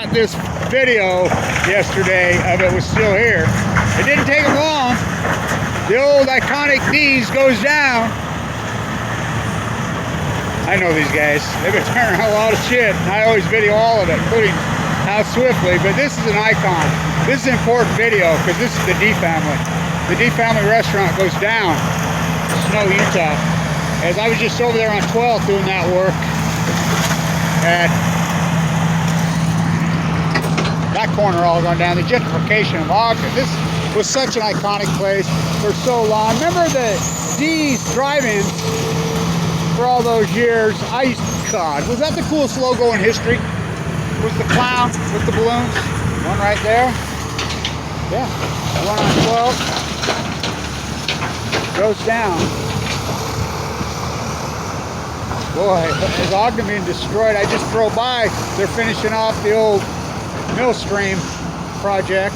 got this video yesterday of it was still here. It didn't take them long. The old iconic D's goes down. I know these guys. They've been tearing a lot of shit. And I always video all of it, including how swiftly. But this is an icon. This is an important video because this is the D family. The D family restaurant goes down in Snow, Utah. As I was just over there on 12th doing that work at that corner all going down. The gentrification of Ogden. This was such an iconic place for so long. Remember the D's drive-in for all those years? God, was that the coolest logo in history? Was the clown with the balloons? One right there. Yeah, one on 12. Goes down. Boy, is Ogden being destroyed? I just drove by. They're finishing off the old mill stream project.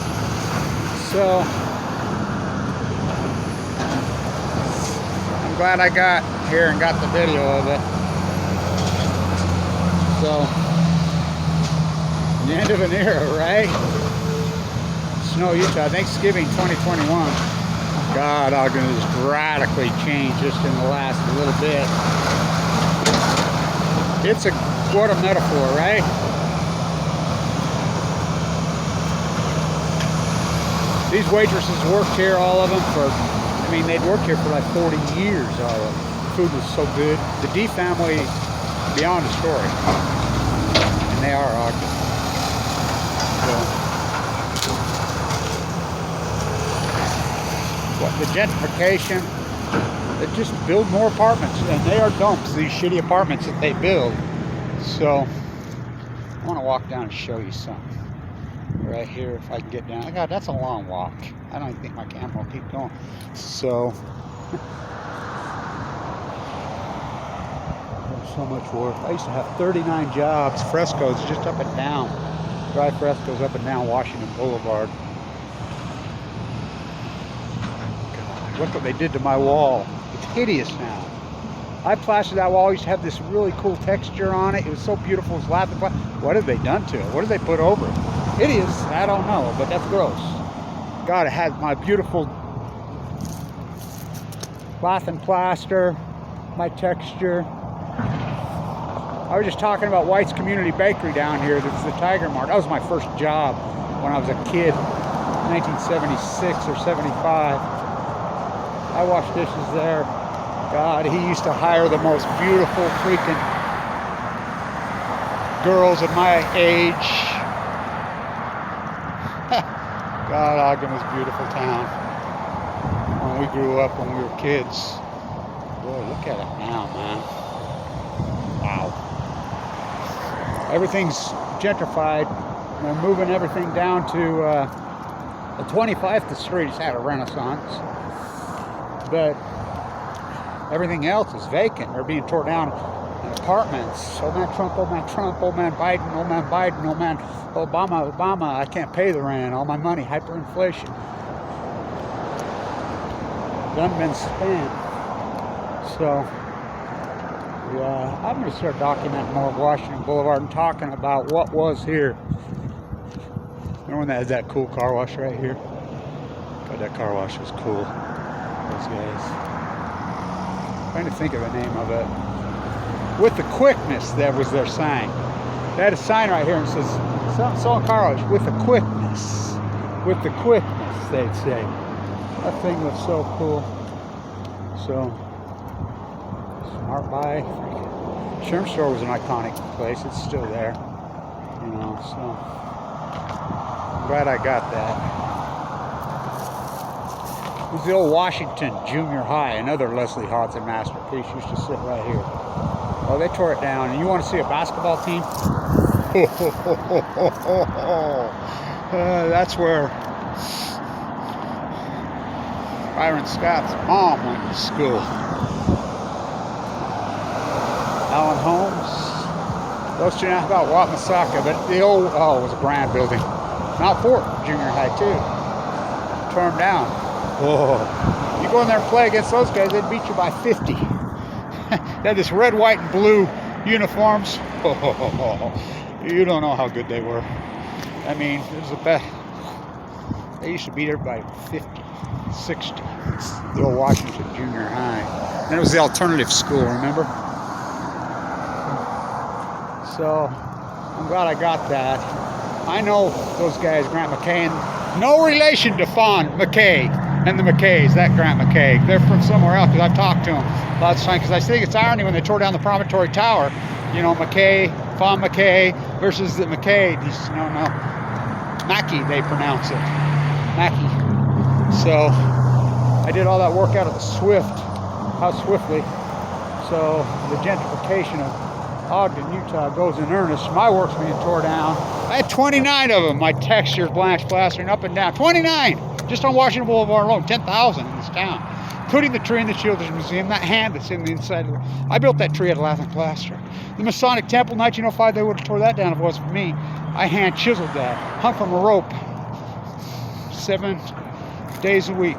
So I'm glad I got here and got the video of it. So the end of an era, right? Snow, Utah, Thanksgiving 2021. God, Ogden has radically changed just in the last little bit. It's what a metaphor, right? These waitresses worked here, all of them, they'd worked here for like 40 years, all of them. Food was so good. The D family, beyond a story. And they are Ogden. So, the gentrification, they just build more apartments, and they are dumps, these shitty apartments that they build. So, I want to walk down and show you something. Right here, if I can get down. God, that's a long walk. I don't even think my camera will keep going. So, there's so much work. I used to have 39 jobs, frescoes just up and down. Dry frescoes up and down Washington Boulevard. God, look what they did to my wall. It's hideous now. I plastered that wall. I used to have this really cool texture on it. It was so beautiful. It was laughing. What have they done to it? What did they put over it? Hideous, I don't know, but that's gross. God, it has my beautiful cloth and plaster, my texture. I was just talking about White's Community Bakery down here. That's the Tiger Mart. That was my first job when I was a kid, 1976 or 75. I washed dishes there. God, he used to hire the most beautiful freaking girls of my age. God, Ogden was a beautiful town when we grew up, when we were kids. Boy, look at it now, man. Wow. Everything's gentrified. We're moving everything down to the 25th Street. It's had a renaissance. But everything else is vacant. They're being torn down in apartments. Oh man Trump, oh man Trump, oh man Biden, oh man Biden, oh man Obama, I can't pay the rent, all my money, hyperinflation. Done been spent. So, yeah, I'm going to start documenting more of Washington Boulevard and talking about what was here. Remember when they had that cool car wash right here? God, that car wash was cool. Those guys. I'm trying to think of the name of it. With the quickness, that was their sign. They had a sign right here and it says, so car wash, with the quickness. With the quickness, they'd say. That thing was so cool. So, Smart Buy. Sherm Store was an iconic place. It's still there. You know, so. I'm glad I got that. It was the old Washington Junior High. Another Leslie Hodson masterpiece used to sit right here. Oh, they tore it down. And you want to see a basketball team? That's where Byron Scott's mom went to school. Alan Holmes. Those two now about Wamasaka, but the old, it was a brand building. Mount Fort Junior High too. Torn down. Oh, you go in there and play against those guys, they'd beat you by 50. They had this red, white, and blue uniforms. You don't know how good they were. I mean, it was the best. They used to beat everybody 50, 60. The old Washington Junior High. And it was the alternative school, remember? So, I'm glad I got that. I know those guys, Grant McKay, and no relation to Fawn McKay and the McKays, that Grant McKay. They're from somewhere else, because I've talked to them lots of times, because I think it's irony when they tore down the Promontory Tower, you know, McKay, Fawn McKay versus the McKay. No, Mackey, they pronounce it. Mackey. So, I did all that work out of the Swift, how swiftly. So, the gentrification of Ogden, Utah goes in earnest. My work's being tore down. I had 29 of them. My textures, blanch plastering up and down. 29! Just on Washington Boulevard alone. 10,000 in this town. Including the tree in the Children's Museum. That hand that's in the inside of it. I built that tree out of laughing plaster. The Masonic Temple, 1905, they would have tore that down if it wasn't for me. I hand chiseled that. Hung from a rope. 7 days a week.